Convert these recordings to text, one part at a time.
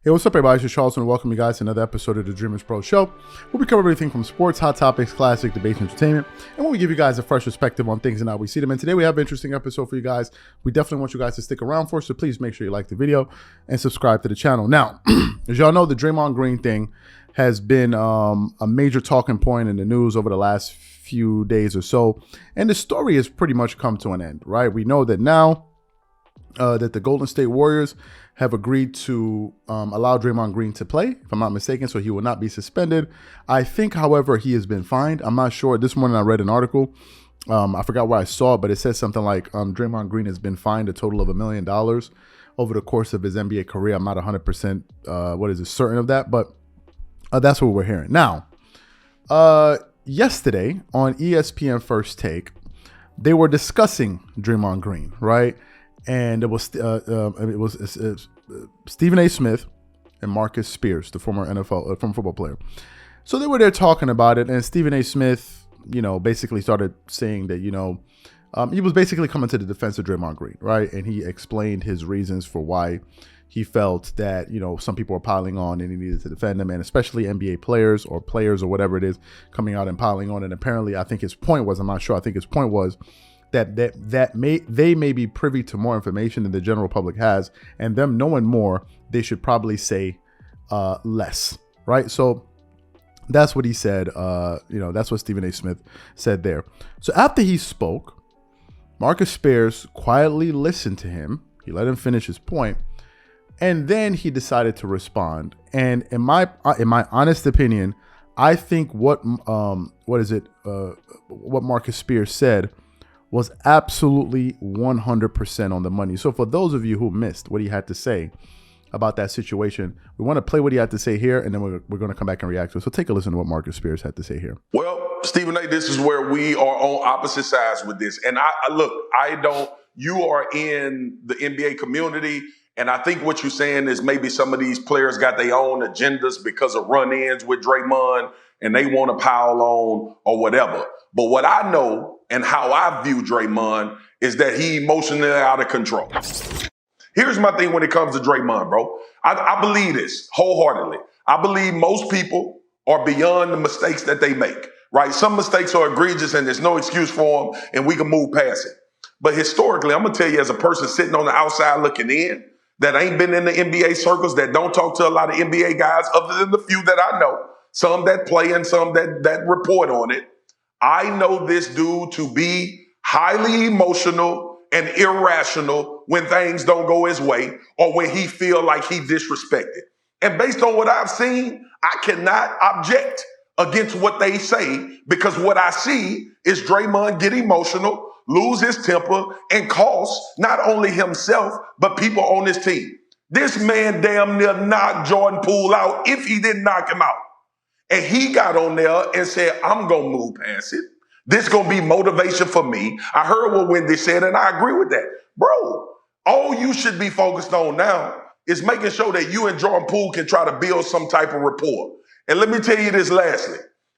Hey, what's up, everybody? It's Charles, and welcome you guys to another episode of the Dreamerspro Show, where we cover everything from sports, hot topics, classic, debates, and entertainment, and where we give you guys a fresh perspective on things and how we see them. And today we have an interesting episode for you guys. We definitely want you guys to stick around for, so please make sure you like the video and subscribe to the channel. Now, as y'all know, the Draymond Green thing has been a major talking point in the news over the last few days or so, and the story has pretty much come to an end, right? We know that now that the Golden State Warriors have agreed to allow Draymond Green to play, if I'm not mistaken, so he will not be suspended. I think, however, he has been fined. I'm not sure. This morning I read an article. I forgot where I saw it, but it says something like Draymond Green has been fined a total of $1 million over the course of his NBA career. I'm not 100% certain of that, but that's what we're hearing. Now, yesterday on ESPN First Take, they were discussing Draymond Green, right? And it was Stephen A. Smith and Marcus Spears, the former former football player. So they were there talking about it, and Stephen A. Smith, basically started saying that, he was basically coming to the defense of Draymond Green, right? And he explained his reasons for why he felt that, some people were piling on and he needed to defend them, and especially NBA players or whatever it is coming out and piling on. And apparently, I think his point was, that they may be privy to more information than the general public has, and them knowing more, they should probably say less, right? So that's what he said. That's what Stephen A. Smith said there. So after he spoke, Marcus Spears quietly listened to him. He let him finish his point, and then he decided to respond. And in my honest opinion, I think what Marcus Spears said was absolutely 100% on the money. So for those of you who missed what he had to say about that situation, we want to play what he had to say here, and then we're going to come back and react to it. So take a listen to what Marcus Spears had to say here. Well, Stephen A., this is where we are on opposite sides with this. And you are in the NBA community, and I think what you're saying is maybe some of these players got their own agendas because of run-ins with Draymond, and they want to pile on or whatever. But what I know and how I view Draymond is that he emotionally out of control. Here's my thing when it comes to Draymond, bro. I believe this wholeheartedly. I believe most people are beyond the mistakes that they make, right? Some mistakes are egregious and there's no excuse for them, and we can move past it. But historically, I'm going to tell you, as a person sitting on the outside looking in, that ain't been in the NBA circles, that don't talk to a lot of NBA guys other than the few that I know, some that play and some that report on it. I know this dude to be highly emotional and irrational when things don't go his way or when he feel like he disrespected. And based on what I've seen, I cannot object against what they say, because what I see is Draymond get emotional, lose his temper, and cost not only himself, but people on his team. This man damn near knocked Jordan Poole out if he didn't knock him out. And he got on there and said, I'm going to move past it. This is going to be motivation for me. I heard what Wendy said, and I agree with that. Bro, all you should be focused on now is making sure that you and Jordan Poole can try to build some type of rapport. And let me tell you this lastly.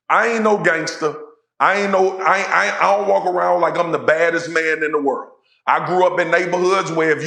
I ain't no gangster. I don't walk around like I'm the baddest man in the world. I grew up in neighborhoods where if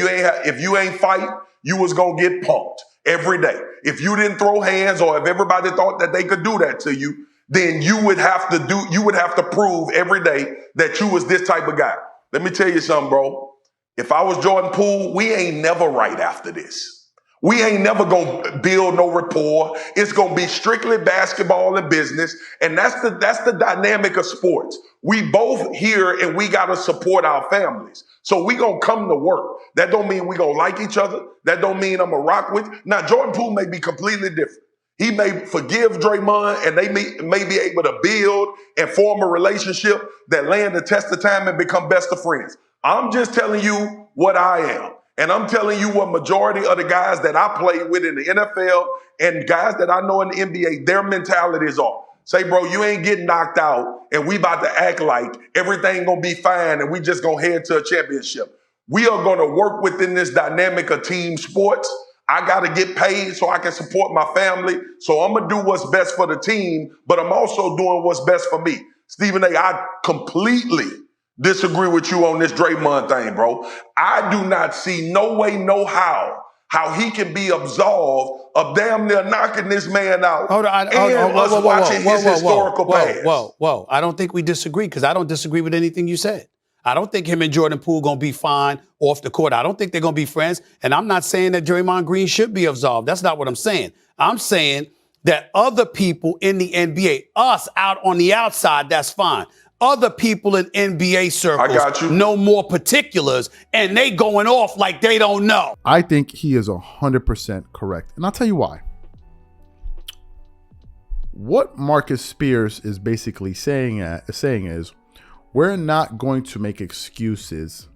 you ain't fight, you was going to get punked every day. If you didn't throw hands, or if everybody thought that they could do that to you, then you would have to prove every day that you was this type of guy. Let me tell you something, bro. If I was Jordan Poole, we ain't never right after this. We ain't never gonna build no rapport. It's gonna be strictly basketball and business. And that's the dynamic of sports. We both here and we gotta support our families. So we gonna come to work. That don't mean we gonna like each other. That don't mean I'm gonna rock with. Now, Jordan Poole may be completely different. He may forgive Draymond, and they may be able to build and form a relationship that land the test of time and become best of friends. I'm just telling you what I am. And I'm telling you what majority of the guys that I play with in the NFL and guys that I know in the NBA, their mentalities are. Say, bro, you ain't getting knocked out, and we about to act like everything gonna be fine and we just gonna head to a championship. We are gonna work within this dynamic of team sports. I got to get paid so I can support my family. So I'm going to do what's best for the team, but I'm also doing what's best for me. Stephen A., I completely disagree with you on this Draymond thing, bro. I do not see no way, no how how he can be absolved of damn near knocking this man out watching his historical past. Whoa. I don't think we disagree because I don't disagree with anything you said. I don't think him and Jordan Poole going to be fine off the court. I don't think they're going to be friends. And I'm not saying that Draymond Green should be absolved. That's not what I'm saying. I'm saying that other people in the NBA, us out on the outside, that's fine. Other people in NBA circles know more particulars, and they going off like they don't know. I think he is 100% correct. And I'll tell you why. What Marcus Spears is basically saying is, we're not going to make excuses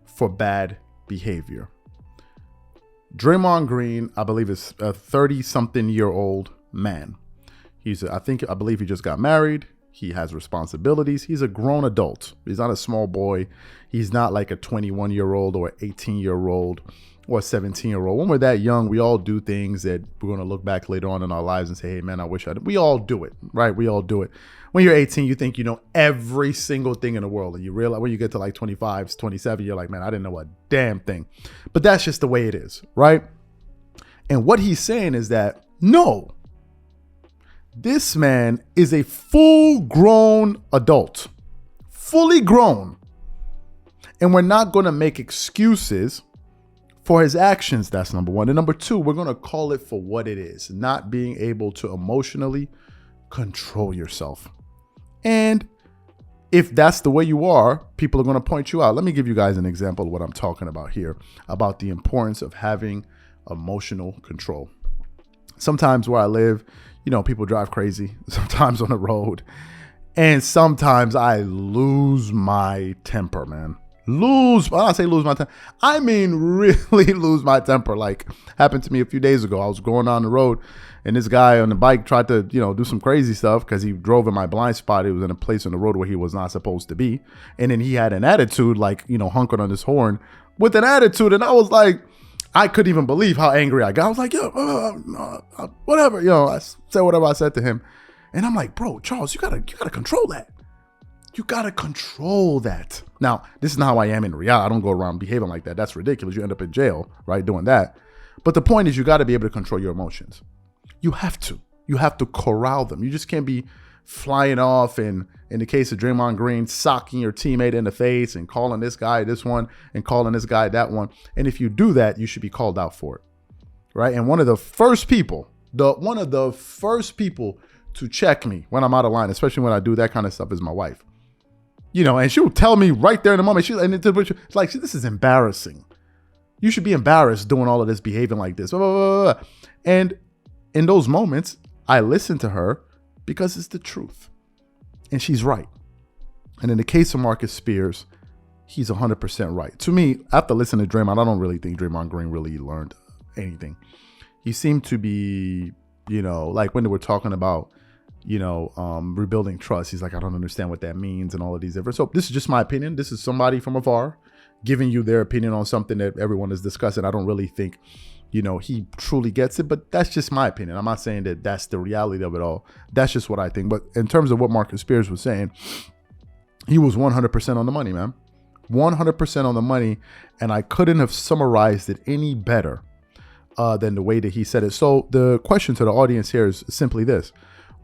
for bad behavior. Draymond Green, I believe, is a 30-something-year-old man. I believe he just got married. He has responsibilities. He's a grown adult. He's not a small boy. He's not like a 21-year-old or 18-year-old or a 17-year-old. When we're that young, we all do things that we're going to look back later on in our lives and say, hey, man, I wish I did. We all do it, right? We all do it. When you're 18, you think you know every single thing in the world. And you realize when you get to like 25, 27, you're like, man, I didn't know a damn thing. But that's just the way it is, right? And what he's saying is that, no, this man is a full-grown adult, fully grown. And we're not going to make excuses for his actions. That's number one. And number two, we're going to call it for what it is, not being able to emotionally control yourself. And if that's the way you are, people are going to point you out. Let me give you guys an example of what I'm talking about here, about the importance of having emotional control. Sometimes where I live, people drive crazy, sometimes on the road. And sometimes I lose my temper, man. When I say lose my temper, I mean really lose my temper. Like happened to me a few days ago. I was going on the road and this guy on the bike tried to, do some crazy stuff because he drove in my blind spot. He was in a place on the road where he was not supposed to be. And then he had an attitude, like, honking on his horn with an attitude. And I was like, I couldn't even believe how angry I got. I was like, whatever. I said whatever I said to him. And I'm like, bro, Charles, you gotta control that. You got to control that. Now, this is not how I am in reality. I don't go around behaving like that. That's ridiculous. You end up in jail, right, doing that. But the point is you got to be able to control your emotions. You have to. You have to corral them. You just can't be flying off and, in the case of Draymond Green, socking your teammate in the face and calling this guy this one and calling this guy that one. And if you do that, you should be called out for it, right? And one of the first people to check me when I'm out of line, especially when I do that kind of stuff, is my wife. And she'll tell me right there in the moment. It's like, this is embarrassing. You should be embarrassed doing all of this, behaving like this. Blah, blah, blah, blah. And in those moments, I listen to her because it's the truth. And she's right. And in the case of Marcus Spears, he's 100% right. To me, after listening to Draymond, I don't really think Draymond Green really learned anything. He seemed to be, like when they were talking about, rebuilding trust. He's like, I don't understand what that means and all of these different. So this is just my opinion. This is somebody from afar giving you their opinion on something that everyone is discussing. I don't really think, he truly gets it, but that's just my opinion. I'm not saying that that's the reality of it all. That's just what I think. But in terms of what Marcus Spears was saying, he was 100% on the money, man. 100% on the money. And I couldn't have summarized it any better than the way that he said it. So the question to the audience here is simply this.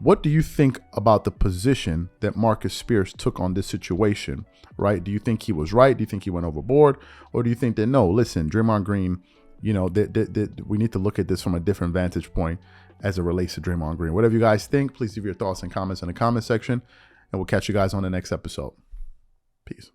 What do you think about the position that Marcus Spears took on this situation, right? Do you think he was right? Do you think he went overboard? Or do you think that, no, listen, Draymond Green, we need to look at this from a different vantage point as it relates to Draymond Green? Whatever you guys think, please leave your thoughts and comments in the comment section, and we'll catch you guys on the next episode. Peace.